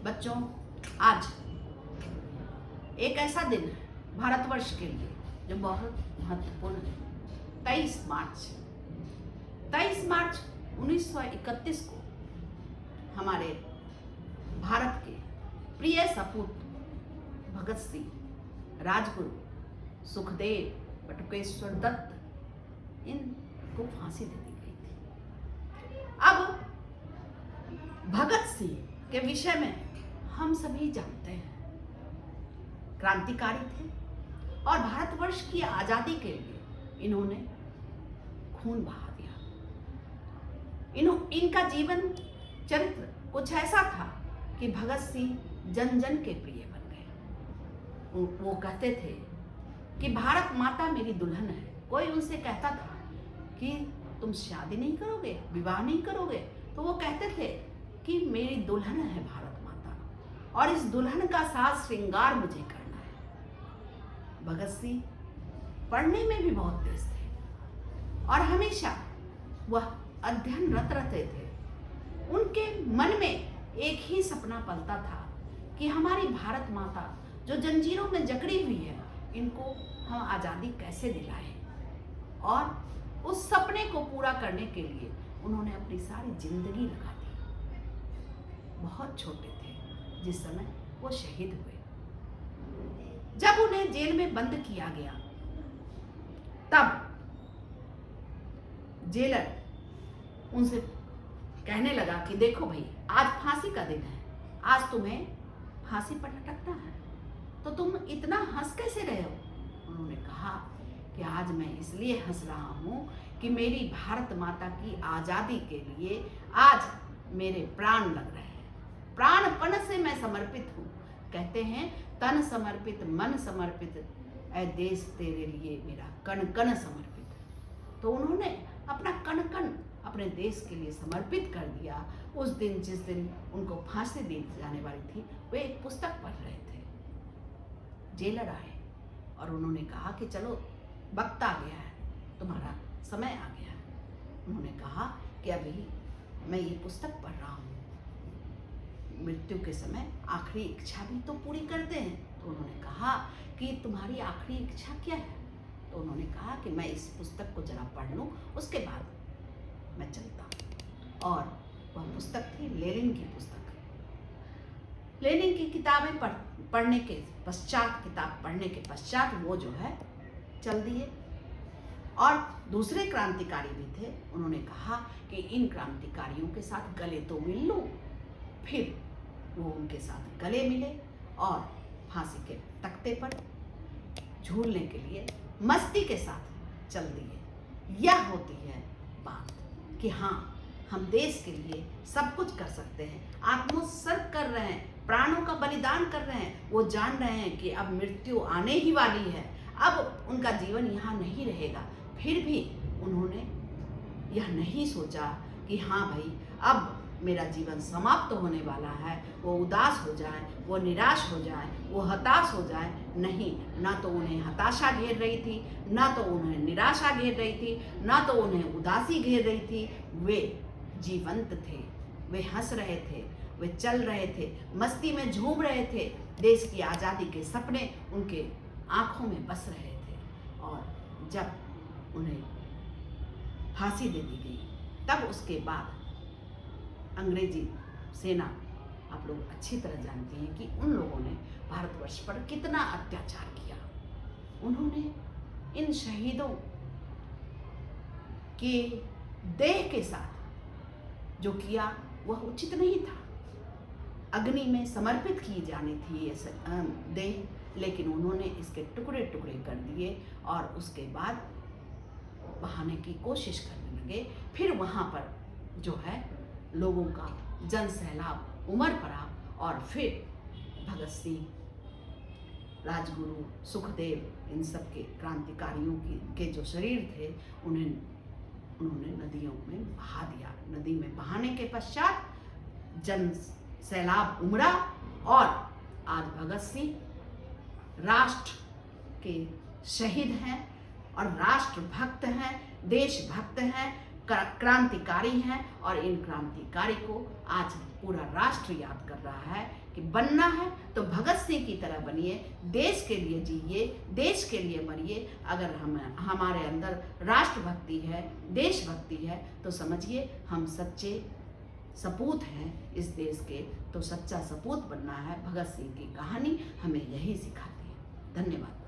बच्चों, आज एक ऐसा दिन है भारतवर्ष के लिए जो बहुत महत्वपूर्ण है। 23 मार्च 1931 को हमारे भारत के प्रिय सपूत भगत सिंह, राजगुरु, सुखदेव, बटुकेश्वर दत्त इनको फांसी दे दी गई थी। अब भगत सिंह के विषय में हम सभी जानते हैं, क्रांतिकारी थे और भारतवर्ष की आजादी के लिए इन्होंने खून बहा दिया। इनका जीवन चरित्र कुछ ऐसा था कि भगत सिंह जन जन के प्रिय बन गए। वो कहते थे कि भारत माता मेरी दुल्हन है। कोई उनसे कहता था कि तुम शादी नहीं करोगे, विवाह नहीं करोगे, तो वो कहते थे कि मेरी दुल्हन है भारत माता और इस दुल्हन का साज श्रृंगार मुझे करना है। भगत सिंह पढ़ने में भी बहुत तेज थे और हमेशा वह अध्ययनरत रहते थे। उनके मन में एक ही सपना पलता था कि हमारी भारत माता जो जंजीरों में जकड़ी हुई है, इनको हम आज़ादी कैसे दिलाएं। और उस सपने को पूरा करने के लिए उन्होंने अपनी सारी जिंदगी लगा दी। बहुत छोटे थे जिस समय वो शहीद हुए। जब उन्हें जेल में बंद किया गया, तब जेलर उनसे कहने लगा कि देखो भाई, आज फांसी का दिन है, आज तुम्हें फांसी पर लटकना है, तो तुम इतना हंस कैसे रहे हो। उन्होंने कहा कि आज मैं इसलिए हंस रहा हूँ कि मेरी भारत माता की आज़ादी के लिए आज मेरे प्राण लग रहे हैं। प्राणपण से मैं समर्पित हूँ। कहते हैं तन समर्पित मन समर्पित, ऐ देश तेरे लिए मेरा कण कण समर्पित। तो उन्होंने अपना कण कण अपने देश के लिए समर्पित कर दिया। उस दिन जिस दिन उनको फांसी दी जाने वाली थी, वे एक पुस्तक पढ़ रहे थे। जेलर आए और उन्होंने कहा कि चलो वक्त आ गया है, तुम्हारा समय आ गया है। उन्होंने कहा कि अभी मैं ये पुस्तक पढ़ रहा हूँ, मृत्यु के समय आखिरी इच्छा भी तो पूरी करते हैं। तो उन्होंने कहा कि तुम्हारी आखिरी इच्छा क्या है। तो उन्होंने कहा कि मैं इस पुस्तक को जरा पढ़ लूँ, उसके बाद मैं चलता हूँ। और वह पुस्तक थी लेनिन की पुस्तक। लेनिन की किताबें पढ़ने के पश्चात वो जो है चल दिए। और दूसरे क्रांतिकारी भी थे, उन्होंने कहा कि इन क्रांतिकारियों के साथ गले तो मिल लूं। फिर वो उनके साथ गले मिले और फांसी के तख्ते पर झूलने के लिए मस्ती के साथ चल दिए। यह होती है बात कि हाँ, हम देश के लिए सब कुछ कर सकते हैं, आत्मोत्सर्ग कर रहे हैं, प्राणों का बलिदान कर रहे हैं। वो जान रहे हैं कि अब मृत्यु आने ही वाली है, अब उनका जीवन यहाँ नहीं रहेगा। फिर भी उन्होंने यह नहीं सोचा कि हाँ भाई, अब मेरा जीवन समाप्त होने वाला है। वो उदास हो जाए, वो निराश हो जाए, वो हताश हो जाए, नहीं। ना तो उन्हें हताशा घेर रही थी, ना तो उन्हें निराशा घेर रही थी, ना तो उन्हें उदासी घेर रही थी। वे जीवंत थे, वे हंस रहे थे, वे चल रहे थे, मस्ती में झूम रहे थे। देश की आज़ादी के सपने उनके आंखों में बस रहे थे। और जब उन्हें फांसी दे दी गई, तब उसके बाद अंग्रेजी सेना, आप लोग अच्छी तरह जानते हैं कि उन लोगों ने भारतवर्ष पर कितना अत्याचार किया। उन्होंने इन शहीदों के देह के साथ जो किया वह उचित नहीं था। अग्नि में समर्पित की जानी थी ये देह, लेकिन उन्होंने इसके टुकड़े टुकड़े कर दिए और उसके बाद बहाने की कोशिश करने लगे। फिर वहाँ पर जो है लोगों का जन सैलाब उमड़ पड़ा और फिर भगत सिंह, राजगुरु, सुखदेव, इन सब के क्रांतिकारियों के जो शरीर थे उन्होंने नदियों में बहा दिया। नदी में बहाने के पश्चात जन सैलाब उमड़ा और आज भगत सिंह राष्ट्र के शहीद हैं और राष्ट्रभक्त हैं, देशभक्त हैं, क्रांतिकारी हैं और इन क्रांतिकारी को आज पूरा राष्ट्र याद कर रहा है कि बनना है तो भगत सिंह की तरह बनिए, देश के लिए जिए, देश के लिए मरिए। अगर हमारे अंदर राष्ट्रभक्ति है, देशभक्ति है, तो समझिए हम सच्चे सपूत हैं इस देश के। तो सच्चा सपूत बनना है। भगत सिंह की कहानी हमें यही सिखाती है। धन्यवाद।